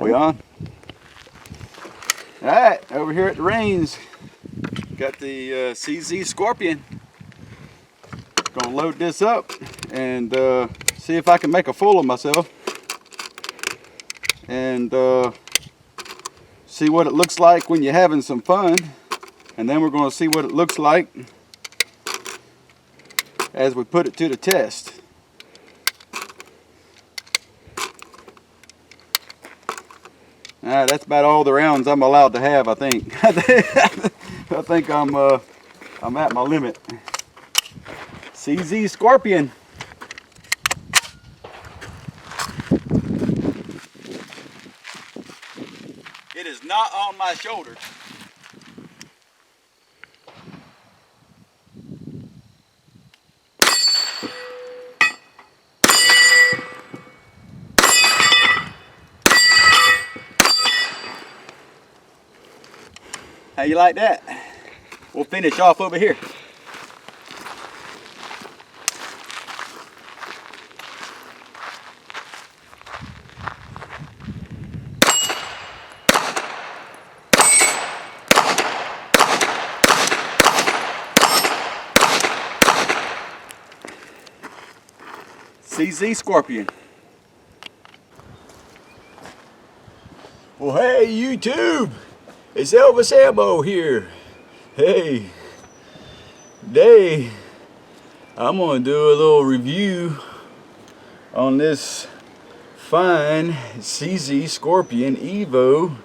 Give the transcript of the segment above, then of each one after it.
We on? Alright, over here at the range, got the CZ Scorpion. Gonna load this up and see if I can make a fool of myself. And see what it looks like when you're having some fun. And then we're gonna see what it looks like as we put it to the test. Alright, that's about all the rounds I'm allowed to have, I think. I think I'm at my limit. CZ Scorpion. It is not on my shoulder. How you like that? We'll finish off over here. CZ Scorpion. Well, hey YouTube, it's Elvis Ammo here. Hey, today I'm gonna do a little review on this fine CZ Scorpion EVO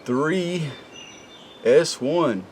3S1.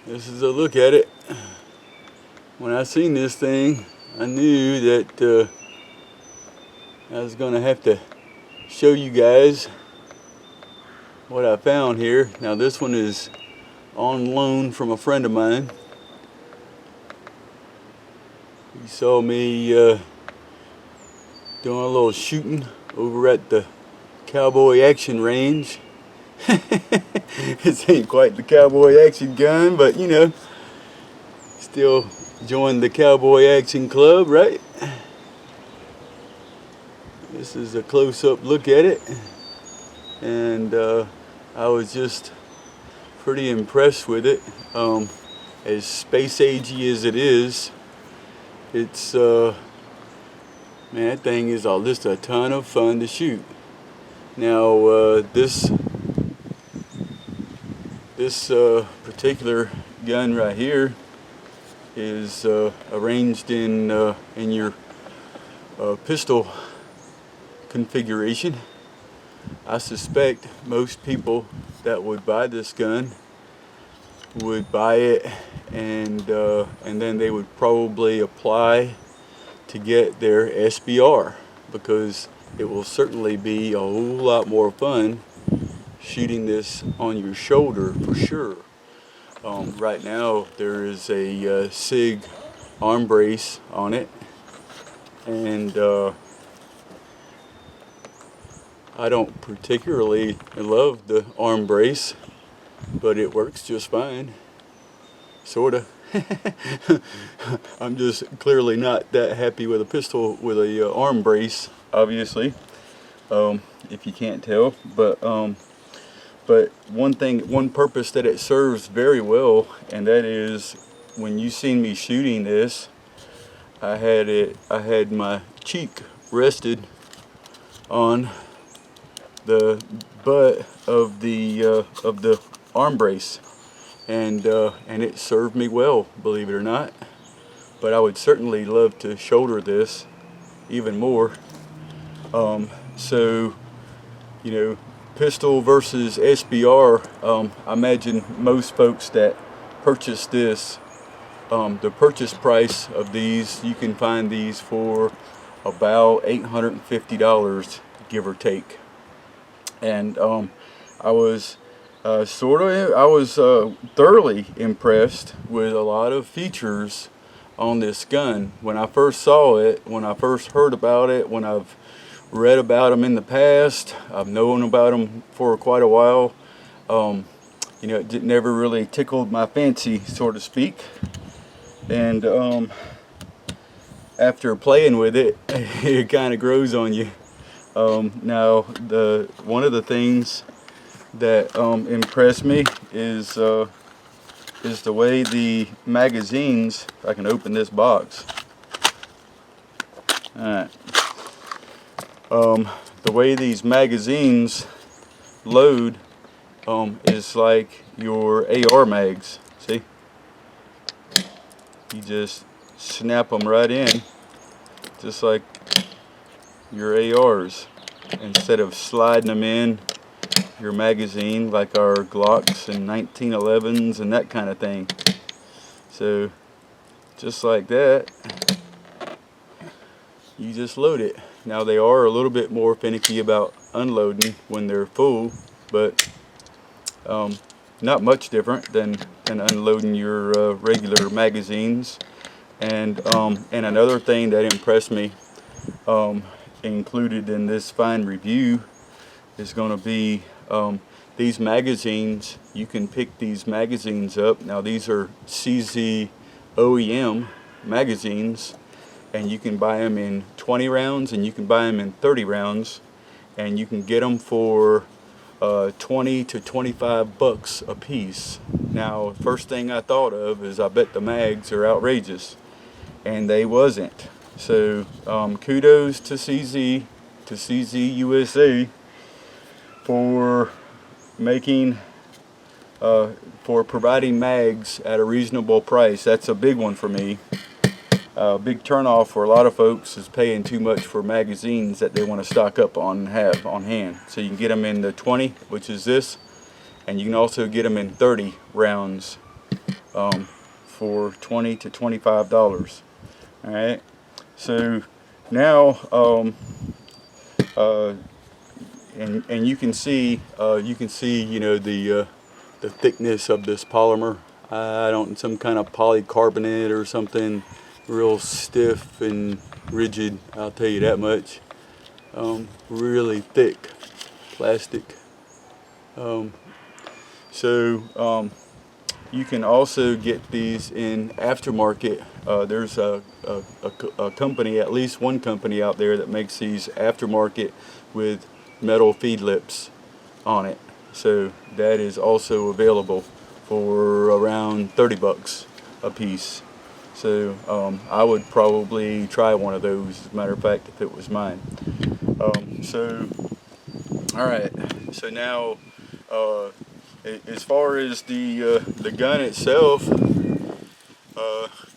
This is a look at it. When I seen this thing, I knew that I was gonna have to show you guys what I found here. Now this one is on loan from a friend of mine. He saw me doing a little shooting over at the Cowboy Action Range. This ain't quite the Cowboy Action gun, but you know, still joined the Cowboy Action Club, right? This is a close-up look at it, and I was just pretty impressed with it. As space-agey as it is, it's man, that thing is just a ton of fun to shoot. Now this particular gun right here is arranged in your pistol configuration. I suspect most people that would buy this gun would buy it and then they would probably apply to get their SBR, because it will certainly be a whole lot more fun shooting this on your shoulder for sure. Right now there is a SIG arm brace on it, and I don't particularly love the arm brace, but it works just fine, sorta. I'm just clearly not that happy with a pistol with a arm brace, obviously, if you can't tell. But one purpose that it serves very well, and that is when you seen me shooting this, I had my cheek rested on the butt of the arm brace, and it served me well, believe it or not. But I would certainly love to shoulder this even more. So, you know, pistol versus SBR, I imagine most folks that purchase this, the purchase price of these, you can find these for about $850, give or take. And I was thoroughly impressed with a lot of features on this gun. When I first saw it, when I first heard about it, when I've read about them in the past, I've known about them for quite a while. You know, it never really tickled my fancy, so to speak. And after playing with it, it kind of grows on you. Now, one of the things that impressed me is the way the magazines, if I can open this box. Alright. The way these magazines load is like your AR mags. See? You just snap them right in, just like your ARs, instead of sliding them in your magazine like our Glocks and 1911s and that kind of thing. So just like that, you just load it. Now they are a little bit more finicky about unloading when they're full, but not much different than unloading your regular magazines. And another thing that impressed me, included in this fine review, is going to be these magazines. You can pick these magazines up. Now these are CZ OEM magazines, and you can buy them in 20 rounds and you can buy them in 30 rounds, and you can get them for 20 to 25 bucks a piece. Now, first thing I thought of is I bet the mags are outrageous, and they wasn't. So kudos to CZ USA for making for providing mags at a reasonable price. That's a big one for me. Big turnoff for a lot of folks is paying too much for magazines that they want to stock up on and have on hand. So you can get them in the 20, which is this, and you can also get them in 30 rounds for $20 to $25. All right. So now, and you can see, you know, the thickness of this polymer. Some kind of polycarbonate or something, real stiff and rigid. I'll tell you that much. Really thick plastic. You can also get these in aftermarket. There's a company, at least one company out there that makes these aftermarket with metal feed lips on it. So that is also available for around 30 bucks a piece. So I would probably try one of those, as a matter of fact, if it was mine. Alright, so now as far as the gun itself,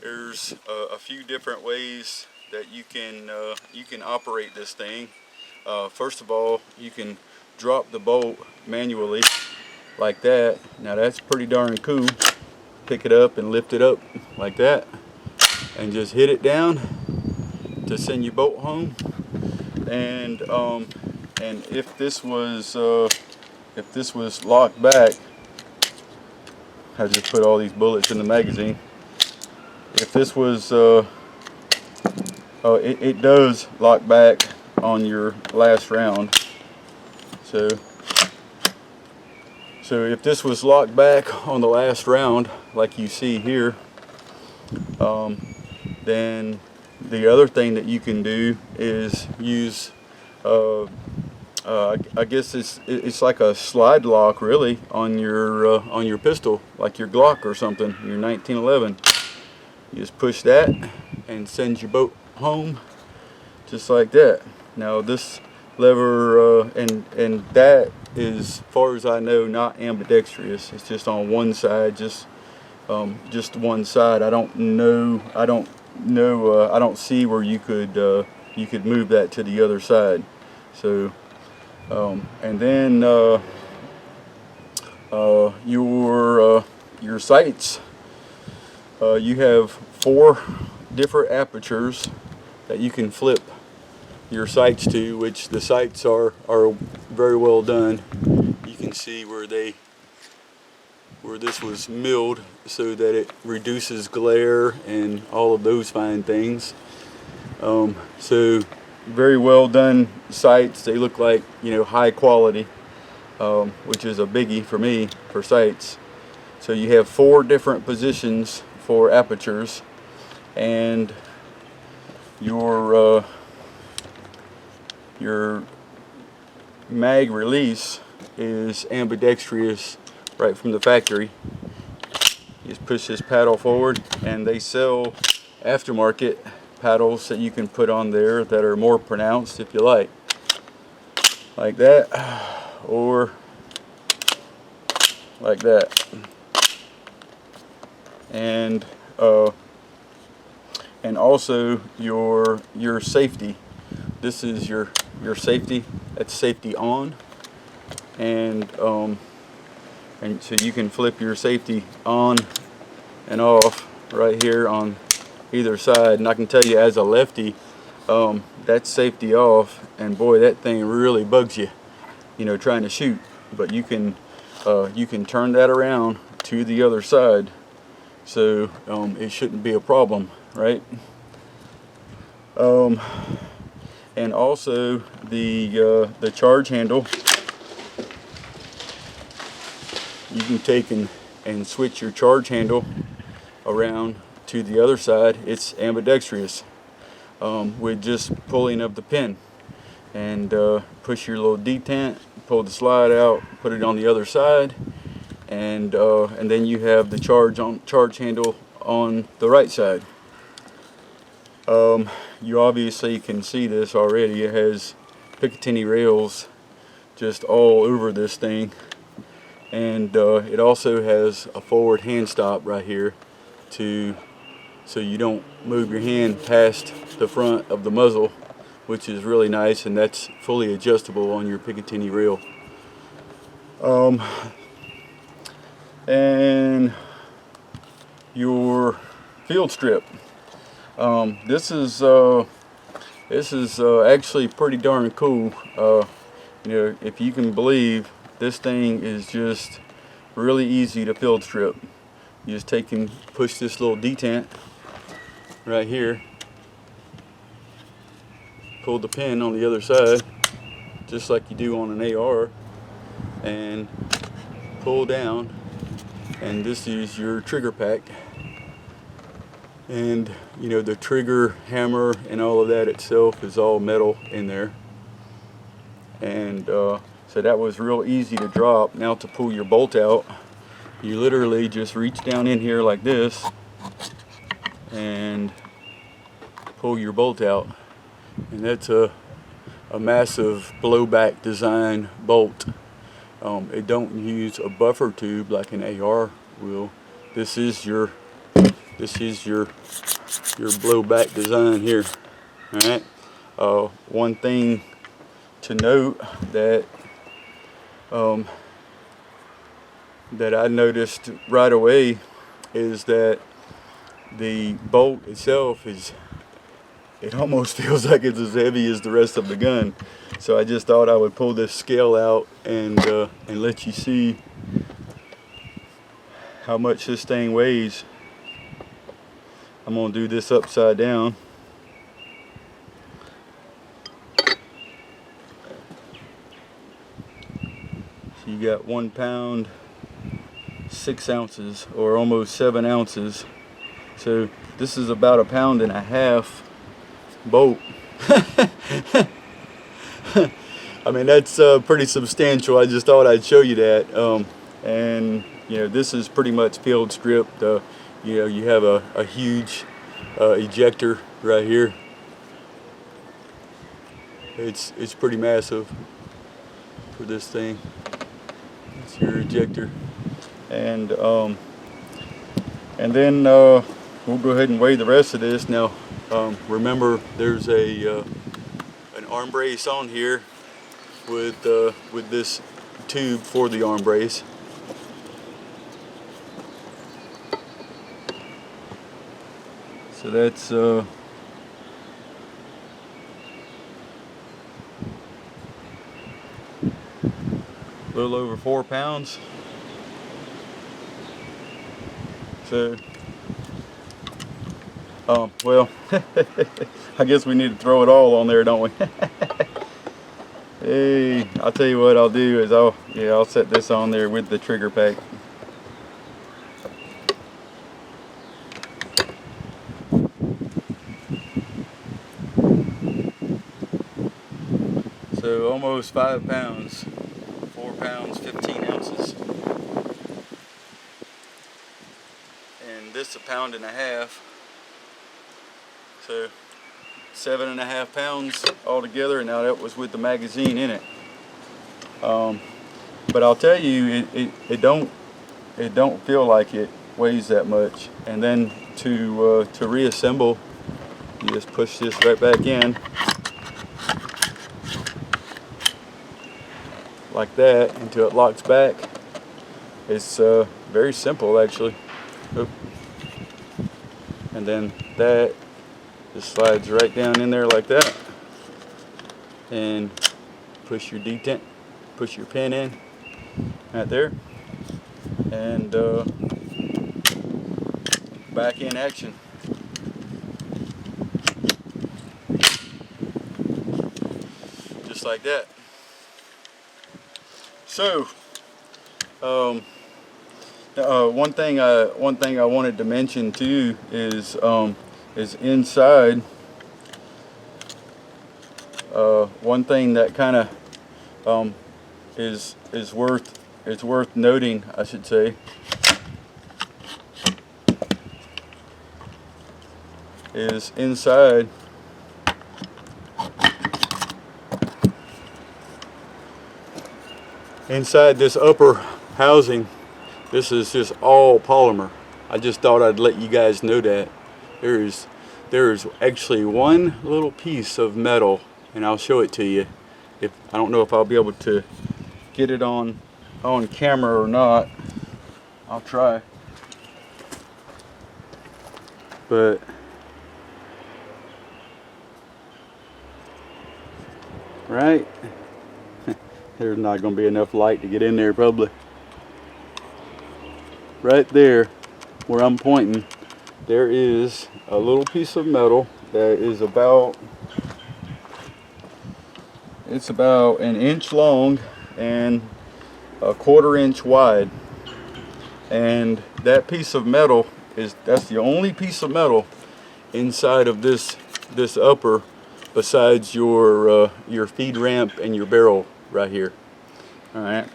there's a few different ways that you can operate this thing. First of all, you can drop the bolt manually like that. Now that's pretty darn cool. Pick it up and lift it up like that, and just hit it down to send your bolt home. And if this was locked back, I just put all these bullets in the magazine. If this was it does lock back on your last round. So if this was locked back on the last round, like you see here, then the other thing that you can do is use, I guess it's like a slide lock, really, on your pistol, like your Glock or something, your 1911. You just push that and send your boat home, just like that. Now this lever and that is, as far as I know, not ambidextrous. It's just on one side, just one side. I don't see where you could move that to the other side. So and then your sights, you have 4 different apertures that you can flip your sights to, which the sights are very well done. You can see where this was milled so that it reduces glare and all of those fine things. So very well done sights. They look like, high quality, which is a biggie for me for sights. So you have 4 different positions for apertures, and your mag release is ambidextrous right from the factory. You just push this paddle forward, and they sell aftermarket paddles that you can put on there that are more pronounced if you like that, or like that. And also your safety. This is your safety. That's safety on, and so you can flip your safety on and off right here on either side. And I can tell you, as a lefty, that's safety off, and boy, that thing really bugs you, trying to shoot. But you can turn that around to the other side, so it shouldn't be a problem, right? And also the charge handle, you can take and switch your charge handle around to the other side. It's ambidextrous with just pulling of the pin, and push your little detent, pull the slide out, put it on the other side, and then you have the charge handle on the right side. You obviously can see this already. It has Picatinny rails just all over this thing, and it also has a forward hand stop right here so you don't move your hand past the front of the muzzle, which is really nice, and that's fully adjustable on your Picatinny rail. And your field strip. This is actually pretty darn cool. If you can believe, this thing is just really easy to field strip. You just take and push this little detent right here, pull the pin on the other side, just like you do on an AR, and pull down, and this is your trigger pack. And the trigger hammer and all of that itself is all metal in there. And so that was real easy to drop. Now to pull your bolt out, you literally just reach down in here like this and pull your bolt out. And that's a massive blowback design bolt. It don't use a buffer tube like an AR will. This is your blowback design here. All right. One thing to note that I noticed right away is that the bolt itself it almost feels like it's as heavy as the rest of the gun. So I just thought I would pull this scale out and let you see how much this thing weighs. I'm going to do this upside down. So you got 1 pound, 6 ounces, or almost 7 ounces. So this is about 1.5 pounds bolt. I mean, that's pretty substantial. I just thought I'd show you that. And this is pretty much field stripped. You have a huge ejector right here. It's pretty massive for this thing. It's your ejector, and then we'll go ahead and weigh the rest of this. Now, remember, there's an arm brace on here with this tube for the arm brace. So that's a little over 4 pounds. So, well, I guess we need to throw it all on there, don't we? Hey, I'll tell you what I'll do is I'll set this on there with the trigger pack. So almost 5 pounds, 4 pounds, 15 ounces. And this 1.5 pounds. So 7.5 pounds altogether. Now that was with the magazine in it. But I'll tell you, it don't feel like it weighs that much. And then to reassemble, you just push this right back in like that until it locks back. It's very simple actually. Oop. And then that just slides right down in there like that, and push your detent, push your pin in right there, and back in action. Just like that. So one thing I wanted to mention too is inside. One thing that kind of is worth noting, I should say, is inside. Inside this upper housing, this is just all polymer. I just thought I'd let you guys know that there is actually one little piece of metal, and I'll show it to you. I don't know if I'll be able to get it on camera or not. I'll try. But right, there's not going to be enough light to get in there probably. Right there where I'm pointing, there is a little piece of metal that is about 1 inch long and 1/4 inch wide. And that piece of metal that's the only piece of metal inside of this upper, besides your feed ramp and your barrel right here. All right.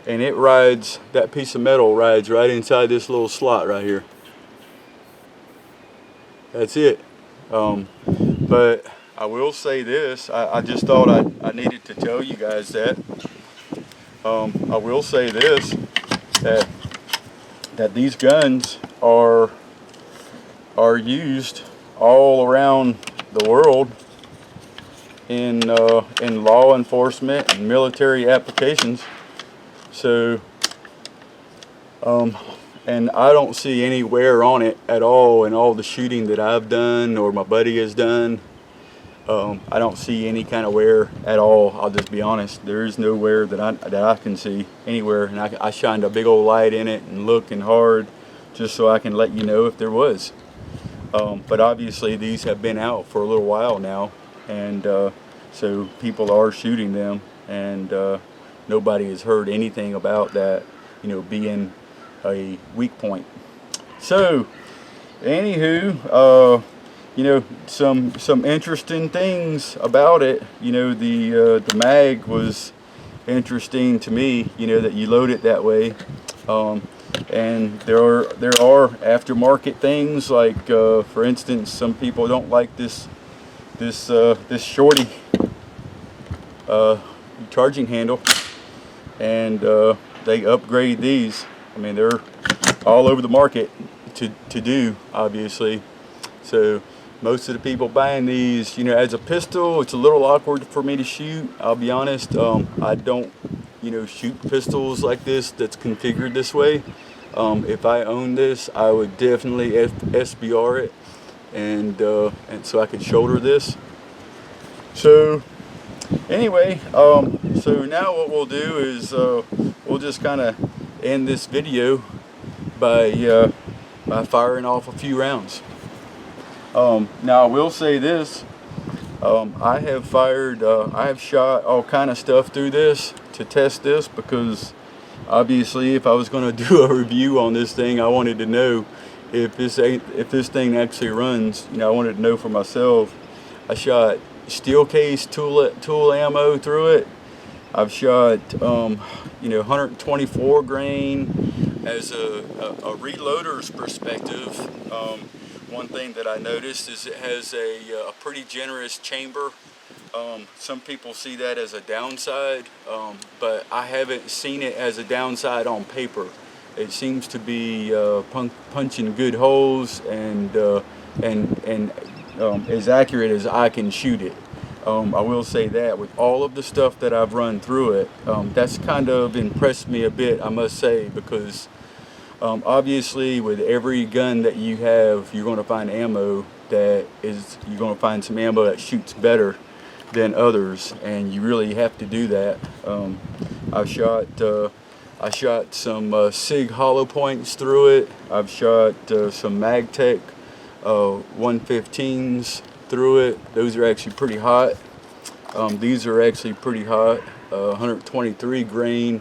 And that piece of metal rides right inside this little slot right here. That's it. But I will say this, I just thought I needed to tell you guys that. I will say this, that these guns are used all around the world in law enforcement and military applications. So and I don't see any wear on it at all in all the shooting that I've done or my buddy has done. I don't see any kind of wear at all. I'll just be honest. There is no wear that I can see anywhere, and I shined a big old light in it and looking hard just so I can let you know if there was. But obviously these have been out for a little while now, and so people are shooting them, and nobody has heard anything about that, being a weak point. So anywho, some interesting things about it. The mag was interesting to me, that you load it that way. And there are aftermarket things, like for instance, some people don't like this shorty charging handle, and they upgrade these. I mean, they're all over the market to do, obviously. So most of the people buying these, as a pistol, it's a little awkward for me to shoot. I'll be honest. I don't, shoot pistols like this that's configured this way. If I owned this, I would definitely SBR it, and so I could shoulder this. So anyway, so now what we'll do is we'll just kind of end this video by firing off a few rounds. Now I will say this, I have shot all kind of stuff through this to test this, because obviously if I was going to do a review on this thing, I wanted to know if this thing actually runs. I wanted to know for myself. I shot steel case tool ammo through it. I've shot, you know, 124 grain. As a reloader's perspective, one thing that I noticed is it has a pretty generous chamber. Some people see that as a downside, but I haven't seen it as a downside on paper. It seems to be punching good holes and as accurate as I can shoot it. I will say that with all of the stuff that I've run through it, that's kind of impressed me a bit, I must say, because obviously with every gun that you have, you're going to find ammo you're going to find some ammo that shoots better than others, and you really have to do that. I shot some SIG hollow points through it. I've shot some MagTech 115s through it. Those are actually pretty hot. These are actually pretty hot, 123 grain.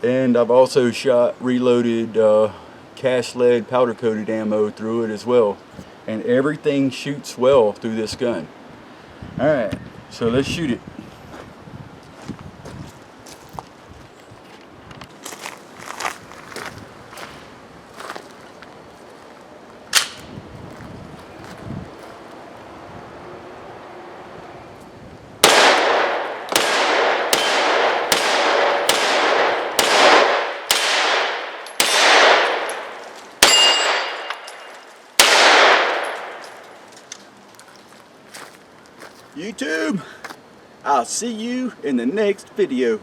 And I've also reloaded cast lead powder coated ammo through it as well. And everything shoots well through this gun. Alright, so let's shoot it. YouTube, I'll see you in the next video.